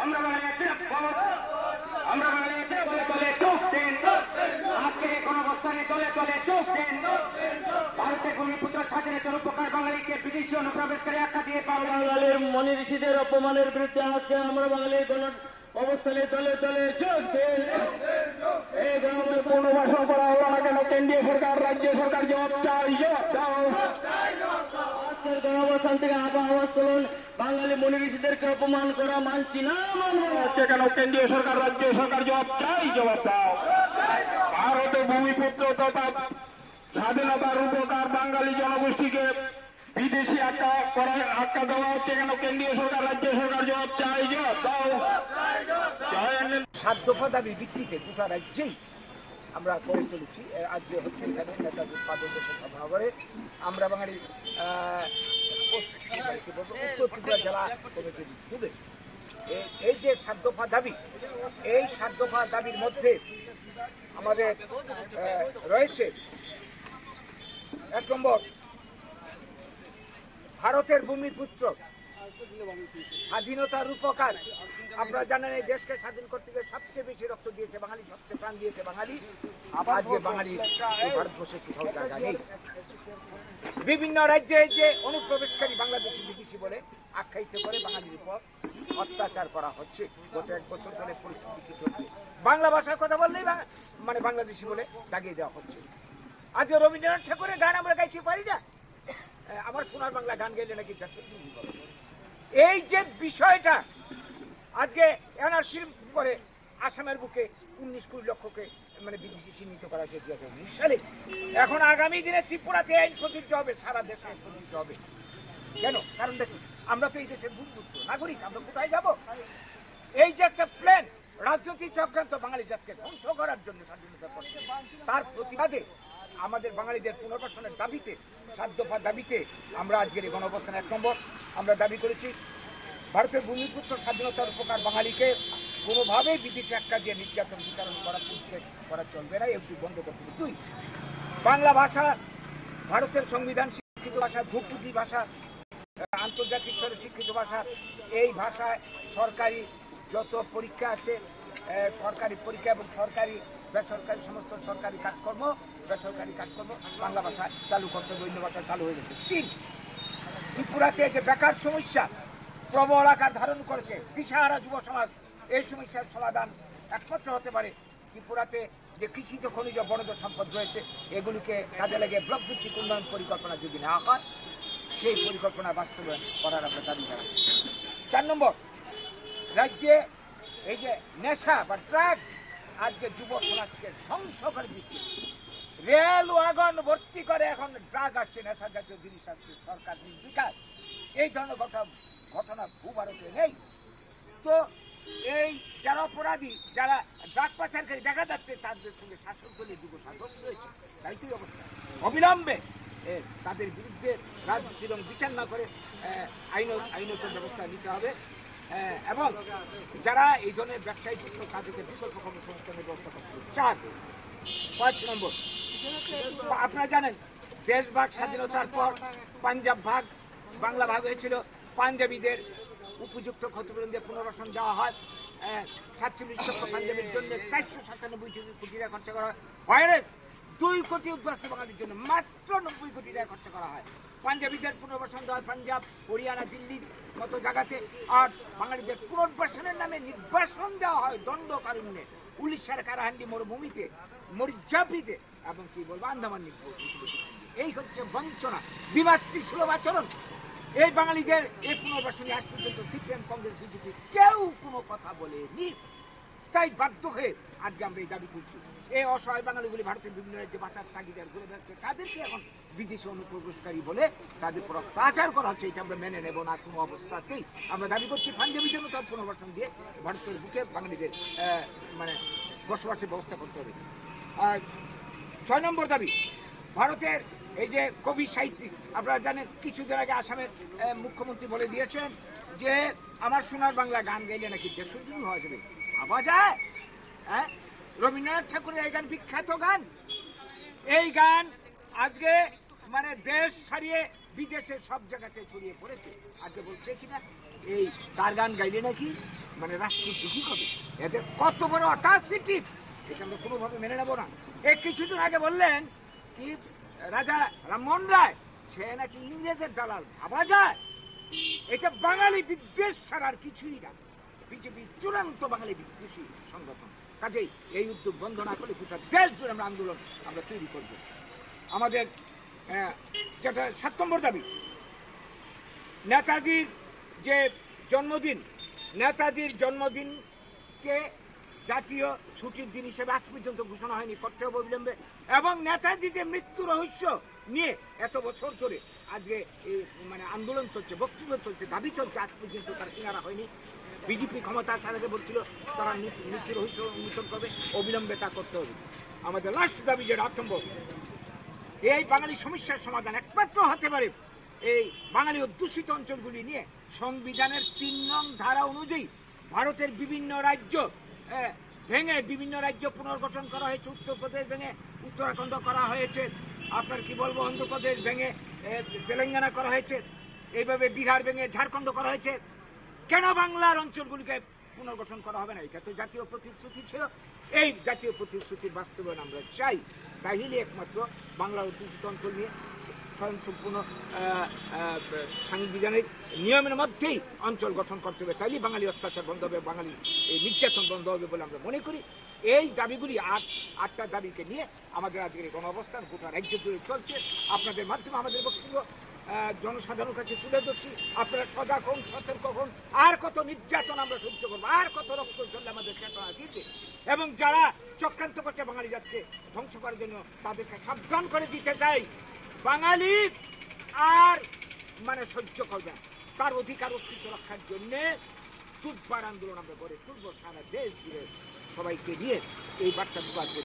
আমরা বাঙালি আছি আমরা বাঙালি আছি দলে দলে চোখ দেন আজকে কোন অবস্থানে দলে দলে চোখ দেন ভারতের ভূমিপুত্র স্বাধীনতার উপকার বাঙালিকে বিদেশি অনুপ্রবেশকারী আখ্যা দিয়ে বাঙালির মনি ঋষিদের অপমানের বিরুদ্ধে আজকে আমরা বাঙালির কোন অবস্থানে দলে দলে চোখ দেন। এই গ্রামে পুনর্বাসন করা হলো না কেন? কেন্দ্রীয় সরকার রাজ্য সরকার জবাব চাই। আজকের গণঅবস্থান থেকে আবহাওয়া তুলুন। বাঙালি মনি ঋষিদেরকে অপমান করা মানছি না, মানব হচ্ছে কেন? কেন্দ্রীয় সরকার রাজ্য সরকার জবাব চাই, জবাব দাও। ভারতের ভূমিপুত্র তথা স্বাধীনতার উপকার বাঙালি জনগোষ্ঠীকে বিদেশি আখ্যা দেওয়া হচ্ছে কেন? কেন্দ্রীয় সরকার রাজ্য সরকার জবাব চাই, জবাব দাও। 7 দফা দাবির ভিত্তিতে গোটা রাজ্যেই আমরা করে চলেছি। আজকে হচ্ছে এখানে নেতাজি পাদদেশে সভানগরে আমরা বাঙালি উত্তর ত্রিপুরা জেলা কমিটির উদ্যোগে এই যে 7 দফা দাবি, এই 7 দফা দাবির মধ্যে আমাদের রয়েছে 1 নম্বর, ভারতের ভূমিপুত্র স্বাধীনতার রূপকার। আপনারা জানেন এই দেশকে স্বাধীন করতে গিয়ে সবচেয়ে বেশি রক্ত দিয়েছে বাঙালি, সবচেয়ে প্রাণ দিয়েছে বাঙালি। আজকে বাঙালি ভারতবর্ষে কোথাও জায়গা নেই। বিভিন্ন রাজ্যে যে অনুপ্রবেশকারী বাংলাদেশি বিদেশি বলে আখ্যায়িত করে বাঙালির উপর অত্যাচার করা হচ্ছে। গত 1 বছর ধরে পরিস্থিতি কি চলছে? বাংলা ভাষার কথা বললেই মানে বাংলাদেশি বলে দাগিয়ে দেওয়া হচ্ছে। আজকে রবীন্দ্রনাথ ঠাকুরের গান আমরা গাইতে পারি না, আমার সোনার বাংলা গান গাইলে নাকি এই যে বিষয়টা আজকে এনআরসির পরে আসামের বুকে 19-20 লক্ষকে মানে বিদেশি চিহ্নিত করা হয়েছে 2019 সালে। এখন আগামী দিনে ত্রিপুরাতে আইন প্রযোজ্য হবে, সারা দেশে আইন প্রযোজ্য হবে। কেন? কারণ দেখুন, আমরা তো এই দেশের ভূমিপুত্র নাগরিক, আমরা কোথায় যাব? এই যে একটা প্ল্যান, রাজনৈতিক চক্রান্ত বাঙালি জাতকে ধ্বংস করার জন্য স্বাধীনতা করছে, তার প্রতিবাদে আমাদের বাঙালিদের পুনর্বাসনের দাবিতে 7 দফা দাবিতে আমরা আজকের এই গণঅবস্থান 1 নম্বর আমরা দাবি করেছি, ভারতের ভূমিপুত্র স্বাধীনতার উপকার বাঙালিকে কোনোভাবেই বিদেশি আখ্যা দিয়ে নির্যাতন বিতরণ করা চলবে না, এটি বন্ধ করতে হবে। 2, বাংলা ভাষা ভারতের সংবিধান স্বীকৃত ভাষা, ধ্রুপদী ভাষা, আন্তর্জাতিক স্তরে স্বীকৃত ভাষা। এই ভাষায় সরকারি যত পরীক্ষা আছে, সরকারি পরীক্ষা এবং সরকারি বেসরকারি সমস্ত সরকারি কাজকর্ম, বেসরকারি কাজকর্ম বাংলা ভাষা চালু করতে হবে, অন্য ভাষা চালু হয়ে গেছে। 3, ত্রিপুরাতে যে বেকার সমস্যা প্রবল আকার ধারণ করেছে, দিশাহারা যুব সমাজ, এই সমস্যার সমাধান একমাত্র হতে পারে ত্রিপুরাতে যে কৃষিজ খনিজ বনজ সম্পদ রয়েছে এগুলিকে কাজে লাগে ব্লক ভিত্তিক উন্নয়ন পরিকল্পনা যদি না হয়, সেই পরিকল্পনা বাস্তবায়ন করার আমরা দাবি জানাচ্ছি। 4 নম্বর, রাজ্যে এই যে নেশা বা ড্রাগ আজকে যুব সমাজকে ধ্বংস করে দিচ্ছে। রেল ওয়াগন ভর্তি করে এখন ড্রাগ আসছে, নেশা জাতীয় জিনিস আসছে, সরকার নির্বিকার। এই ধরনের ঘটনা ভূভারতে নেই। তো এই যারা অপরাধী, যারা ড্রাগ পাচারকারী দেখা যাচ্ছে, তাদের সঙ্গে শাসক দলের যুব সদস্য রয়েছে, তাই তো অবস্থা। অবিলম্বে তাদের বিরুদ্ধে রাজনীতি এবং বিচার না করে আইনত ব্যবস্থা নিতে হবে এবং যারা এই ধরনের ব্যবসায়ী যুক্ত তাদেরকে বিকল্প কর্মসংস্থানের ব্যবস্থা করতে হবে। 4, 5 নম্বর, আপনারা জানেন দেশভাগ স্বাধীনতার পর পাঞ্জাব ভাগ, বাংলা ভাগ হয়েছিল। পাঞ্জাবিদের উপযুক্ত ক্ষতিপূরণ দিয়ে পুনর্বাসন দেওয়া হয়। 47 লক্ষ পাঞ্জাবির জন্য 497 কোটি টাকা খরচা করা হয়। ভাইরাস 2 কোটি উদ্বাস্ত বাঙালির জন্য মাত্র 90 কোটি টাকা খরচা করা হয়। পাঞ্জাবিদের পুনর্বাসন দেওয়া হয় পাঞ্জাব, হরিয়ানা, দিল্লির মতো জায়গাতে। আর বাঙালিদের পুনর্বাসনের নামে নির্বাসন দেওয়া হয় দণ্ডকারণ্যে, উড়িষ্যার কারাহান্ডি মরুভূমিতে, মরিচাপিতে এবং কি বলবো আন্দামান নিকোবর। এই হচ্ছে বঞ্চনা, বিমাতৃসুলভ আচরণ। এই বাঙালিদের এই পুনর্বাসনে আজ পর্যন্ত সিপিএম, কংগ্রেস, বিজেপি কেউ কোনো কথা বলেনি। তাই বাধ্য হয়ে আজকে আমরা এই দাবি তুলছি। এই অসহায় বাঙালিগুলি ভারতের বিভিন্ন রাজ্যে বাঁচার তাগিদার ঘুরে বেড়াচ্ছে, তাদেরকে এখন বিদেশি অনুপ্রবেশকারী বলে তাদের উপর অত্যাচার করা হচ্ছে। এটা আমরা মেনে নেব না কোনো অবস্থাতেই। আমরা দাবি করছি পাঞ্জাবিদের মতো পুনর্বাসন দিয়ে ভারতের বুকে বাঙালিদের মানে বসবাসের ব্যবস্থা করতে হবে। আর 6 নম্বর দাবি, ভারতের এই যে কবি সাহিত্যিক, আপনারা জানেন কিছুদিন আগে আসামের মুখ্যমন্ত্রী বলে দিয়েছেন যে আমার সোনার বাংলা গান গাইলে নাকি দেশজুড়ি হওয়া যাবে। ভাবা যায়? রবীন্দ্রনাথ ঠাকুরের এই গান বিখ্যাত গান। এই গান আজকে মানে দেশ ছাড়িয়ে বিদেশে সব জায়গাতে ছড়িয়ে পড়েছে। আজকে বলছে কিনা এই তার গান গাইলে নাকি মানে রাষ্ট্রদ্রোহী হবে। এদের কত বড় অটাসিটি, এটা আমরা কোনোভাবে মেনে নেব না। কিছুদিন আগে বললেন কি রাজা রামমোহন রায় সে নাকি ইংরেজের দালাল, ভাবা যায়? এটা বাঙালি বিদ্বেষ ছাড়া আর কিছুই না। বিজেপি চূড়ান্ত বাঙালি বিদ্বেষী সংগঠন। কাজেই এই উদ্যোগ বন্ধ না করলে গোটা দেশ জুড়ে আমরা আন্দোলন আমরা তৈরি করব। আমাদের যেটা 7 নম্বর দাবি, নেতাজির যে জন্মদিন, নেতাজির জন্মদিনকে জাতীয় ছুটির দিন হিসেবে আজ পর্যন্ত ঘোষণা হয়নি, করতে হবে অবিলম্বে। এবং নেতাজি যে মৃত্যু রহস্য নিয়ে এত বছর ধরে আজকে মানে আন্দোলন চলছে, বক্তব্য চলছে, দাবি চলছে, আজ পর্যন্ত তার কিনারা হয়নি। বিজেপি ক্ষমতা আসার আগে বলছিল তারা মৃত্যু রহস্য উন্মোচন করবে, অবিলম্বে তা করতে হবে। আমাদের লাস্ট দাবি যে 8 নম্বর, এই বাঙালি সমস্যার সমাধান একমাত্র হতে পারে এই বাঙালি অধ্যুষিত অঞ্চলগুলি নিয়ে সংবিধানের 3 নং ধারা অনুযায়ী ভারতের বিভিন্ন রাজ্য ভেঙে বিভিন্ন রাজ্য পুনর্গঠন করা হয়েছে। উত্তরপ্রদেশ ভেঙে উত্তরাখণ্ড করা হয়েছে, আপনার কি বলবো অন্ধ্রপ্রদেশ ভেঙে তেলেঙ্গানা করা হয়েছে, এইভাবে বিহার ভেঙে ঝাড়খণ্ড করা হয়েছে। কেন বাংলার অঞ্চলগুলিকে পুনর্গঠন করা হবে না? এটা তো জাতীয় প্রতিশ্রুতি ছিল। এই জাতীয় প্রতিশ্রুতির বাস্তবায়ন আমরা চাই। তাইলে একমাত্র বাংলার অধ্যুষিত অঞ্চল নিয়ে স্বয়ংসম্পূর্ণ সাংবিধানিক নিয়মের মধ্যেই অঞ্চল গঠন করতে হবে। তাইলে বাঙালি অত্যাচার বন্ধ হবে, বাঙালি এই নির্যাতন বন্ধ হবে বলে আমরা মনে করি। এই দাবিগুলি 8টা দাবিকে নিয়ে আমাদের আজকের এই গণঅবস্থান গোটা রাজ্য জুড়ে চলছে। আপনাদের মাধ্যমে আমাদের বক্তব্য জনসাধারণের কাছে তুলে ধরছি। আপনারা সজাগ হন, সতর্ক হন। আর কত নির্যাতন আমরা সহ্য করবো, আর কত রক্ত চললে আমাদের চেতনা দিতে, এবং যারা চক্রান্ত করছে বাঙালি জাতিকে ধ্বংস করার জন্য তাদেরকে সাবধান করে দিতে চাই। বাঙালি আর মানে সহ্য করবে না। তার অধিকার অস্তিত্ব রক্ষার জন্য তুলপাড় আন্দোলন আমরা গড়ে তুলব, সারা দেশ জুড়ে সবাইকে নিয়ে এই বার্তা